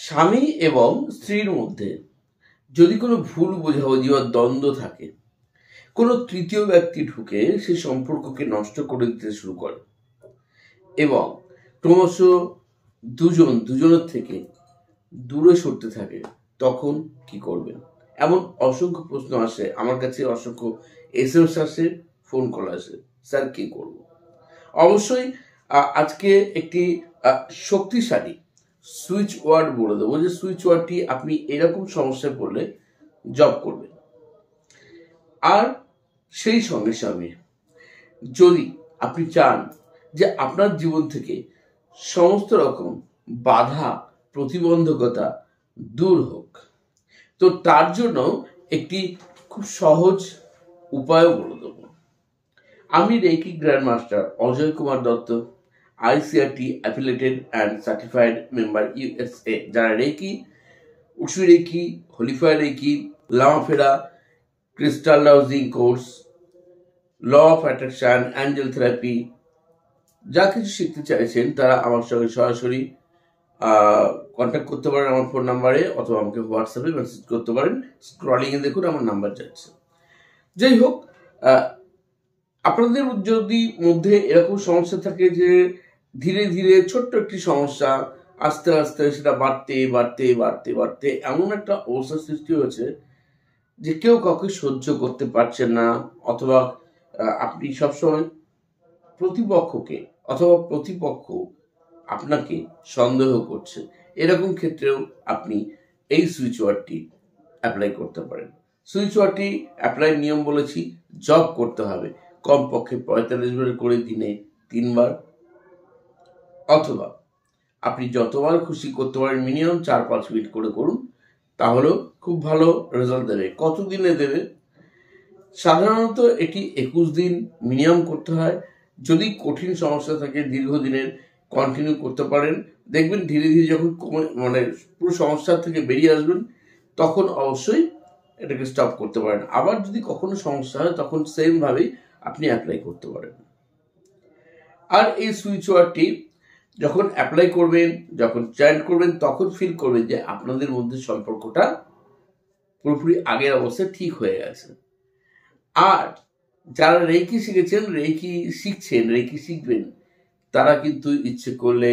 স্বামী এবং স্ত্রীর মধ্যে যদি কোনো ভুল বোঝাবুঝি বা দ্বন্দ্ব থাকে, কোনো তৃতীয় ব্যক্তি ঢুকে সেই সম্পর্ককে নষ্ট করে দিতে শুরু করে এবং ক্রমশ দুজনের থেকে দূরে সরতে থাকে, তখন কি করবেন? এমন অসংখ্য প্রশ্ন আসে আমার কাছে, অসংখ্য SMS আসে, ফোন কল আসে। স্যার কি করব? অবশ্যই আজকে একটি শক্তিশালী সুইচ ওয়ার্ড বলে দেবো, যে সুইচ ওয়ার্ডটি আপনি এরকম সমস্যায় পড়লে জব করবেন। আর সেই সঙ্গে সঙ্গে যদি আপনি চান যে আপনার জীবন থেকে সমস্ত রকম বাধা প্রতিবন্ধকতা দূর হোক, তো তার জন্য একটি খুব সহজ উপায় বলে দেব। আমি reiki grand master Ajay Kumar Dutta, ICRT affiliated and certified member USA, যারা reiki, Usui reiki, holy fire reiki, Lama Fera, crystal dowsing course, law of attraction, angel therapy, যা কিছু শিখতে চাইছেন তারা আমার সঙ্গে সরাসরি কন্ট্যাক্ট করতে পারেন আমার ফোন নাম্বারে, অথবা আমাকে হোয়াটসঅ্যাপে মেসেজ করতে পারেন। স্ক্রলিংয়ে দেখুন আমার নাম্বার যাচ্ছে। যাই হোক, আপনাদের যদি মধ্যে এরকম সমস্যা থাকে যে ধীরে ধীরে ছোট্ট একটি সমস্যা আস্তে আস্তে সেটা বাড়তে বাড়তে বাড়তে বাড়তে এমন একটা অবস্থার সৃষ্টি হয়েছে যে কেউ কাউকে সহ্য করতে পারছেন না, অথবা আপনি সবসময় প্রতিপক্ষকে অথবা প্রতিপক্ষ আপনাকে সন্দেহ করছে, এরকম ক্ষেত্রেও আপনি এই সুইচ ওয়ার্ডটি অ্যাপ্লাই করতে পারেন। সুইচ ওয়ার্ডটি অ্যাপ্লাই নিয়ম বলেছি, জব করতে হবে কমপক্ষে 45 বার করে দিনে 3 বার, অথবা আপনি যতবার খুশি করতে পারেন, মিনিমাম 4-5 মিনিট করে করুন, তাহলেও খুব ভালো রেজাল্ট দেবে। কত দিনে দেবে? সাধারণত এটি 21 দিন মিনিমাম করতে হয়। যদি কঠিন সমস্যা থাকে দীর্ঘদিনের, কন্টিনিউ করতে পারেন, দেখবেন ধীরে ধীরে যখন পুরো সমস্যা থেকে বেরিয়ে আসবেন, তখন অবশ্যই এটাকে স্টপ করতে পারেন। আবার যদি কখনো সমস্যা হয় তখন সেম ভাবেই আপনি অ্যাপ্লাই করতে পারেন। আর এই সুইচ ওয়ার্ডটি যখন অ্যাপ্লাই করবেন, যখন চ্যান্ট করবেন, তখন ফিল করবেন যে আপনাদের মধ্যে সম্পর্কটা পুরোপুরি আগের অবস্থায় ঠিক হয়ে গেছে। আর যারা রেকি শিখেছেন, রেকি শিখছেন, রেকি শিখবেন, তারা কিন্তু ইচ্ছে করলে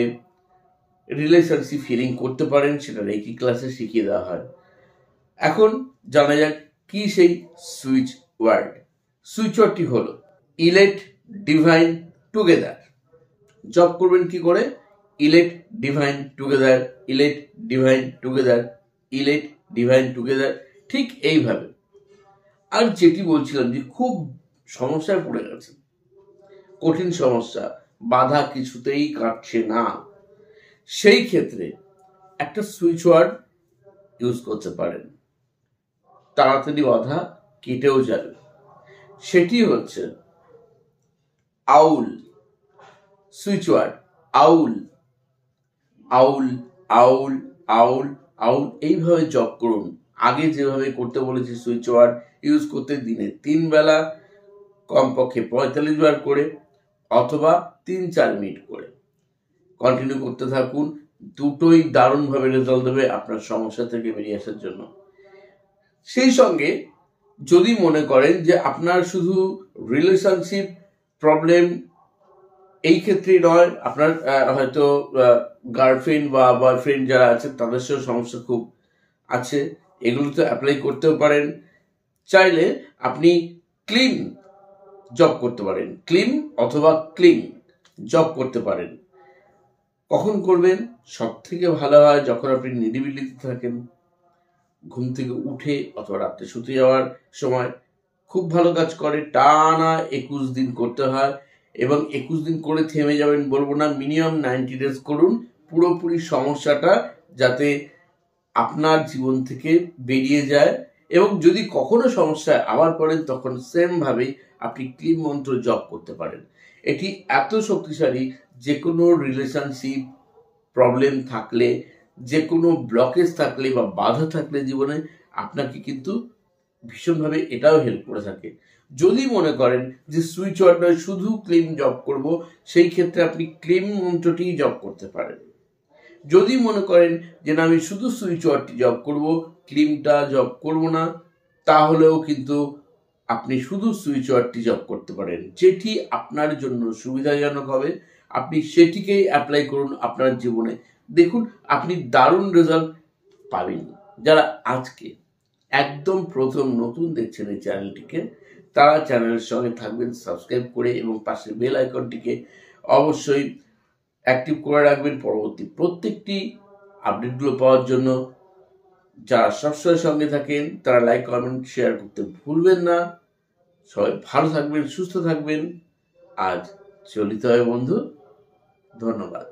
রিলেশনশিপ ফিলিং করতে পারেন, সেটা রেকি ক্লাসে শিখিয়ে দেওয়া হয়। এখন জানা যাক কি সেই সুইচ ওয়ার্ড। সুইচ ওয়ার্ডটি হলো ইলেট ডিভাইন টুগেদার। জব করবেন কি করে? ইলেট divine together, ইলেট divine together, ইলেট divine together, ঠিক এইভাবে। আর যেটি বলছিলাম যে খুব সমস্যায় পড়ে গেছে, কঠিন সমস্যা, বাধা কিছুতেই কাটছে না, সেই ক্ষেত্রে একটা সুইচ ওয়ার্ড ইউজ করতে পারেন, তাড়াতাড়ি বাধা কেটেও যাবে। সেটি হচ্ছে আউল। সুইচ ওয়ার্ড আউল, আউল, আউল, আউল, আউল, এইভাবে জপ করুন। আগে যেভাবে করতে বলেছি সুইচ ওয়ার্ড ইউজ করতে দিনে 3 বেলা, কমপক্ষে 45 বার করে, অথবা 3-4 মিনিট করে কন্টিনিউ করতে থাকুন। দুটোই দারুণভাবে রেজাল্ট দেবে আপনার সমস্যা থেকে বেরিয়ে আসার জন্য। সেই সঙ্গে যদি মনে করেন যে আপনার শুধু রিলেশনশিপ প্রবলেম এই ক্ষেত্রেই নয়, আপনার হয়তো গার্লফ্রেন্ড বা বয়ফ্রেন্ড যারা আছে তাদের সাথে সমস্যা খুব আছে, এগুলোতে অ্যাপ্লাই করতেও পারেন। চাইলে আপনি ক্লিন জব করতে পারেন, ক্লিন অথবা ক্লিন জব করতে পারেন। কখন করবেন? সব থেকে ভালো হয় যখন আপনি নিরিবিলিতে থাকেন, ঘুম থেকে উঠে অথবা রাত্রে শুতে যাওয়ার সময়। খুব ভালো কাজ করে। টানা 21 দিন করতে হয়, এবং 21 দিন করে থেমে যাবেন বলবো না, মিনিমাম 90 ডেজ করুন, পুরোপুরি সমস্যাটা যাতে আপনার জীবন থেকে বেরিয়ে যায়। এবং যদি কখনো সমস্যায় আবার পড়েন, তখন সেম ভাবেই আপনি ক্লিন মন্ত্র জপ করতে পারেন। এটি এত শক্তিশালী, যে কোনো রিলেশনশিপ প্রবলেম থাকলে, যে কোনো ব্লকেজ থাকলে বা বাধা থাকলে জীবনে, আপনাকে কিন্তু ভীষণভাবে এটাও হেল্প করে থাকে। যদি মনে করেন যে সুইচ ওয়ার্ড নয়, শুধু ক্লিন জব করব, সেই ক্ষেত্রে আপনি ক্লিন মন্ত্রটি জব করতে পারেন। যদি মনে করেন যে না আমি শুধু সুইচ ওয়ার্ডটি জব করব, ক্লিমটা জব করব না, তাহলেও কিন্তু আপনি শুধু সুইচ ওয়ার্ডটি জব করতে পারেন। যেটি আপনার জন্য সুবিধাজনক হবে আপনি সেটিকেই অ্যাপ্লাই করুন আপনার জীবনে, দেখুন আপনি দারুণ রেজাল্ট পাবেন। যারা আজকে একদম প্রথম নতুন দেখছেন এই চ্যানেলটিকে, তারা চ্যানেলের সঙ্গে থাকবেন সাবস্ক্রাইব করে, এবং পাশের বেল আইকনটিকে অবশ্যই অ্যাক্টিভ করে রাখবেন পরবর্তী প্রত্যেকটি আপডেটগুলো পাওয়ার জন্য। যারা সবসময় সঙ্গে থাকেন তারা লাইক কমেন্ট শেয়ার করতে ভুলবেন না। সবাই ভালো থাকবেন, সুস্থ থাকবেন। আজ চলিতে হয় বন্ধু, ধন্যবাদ।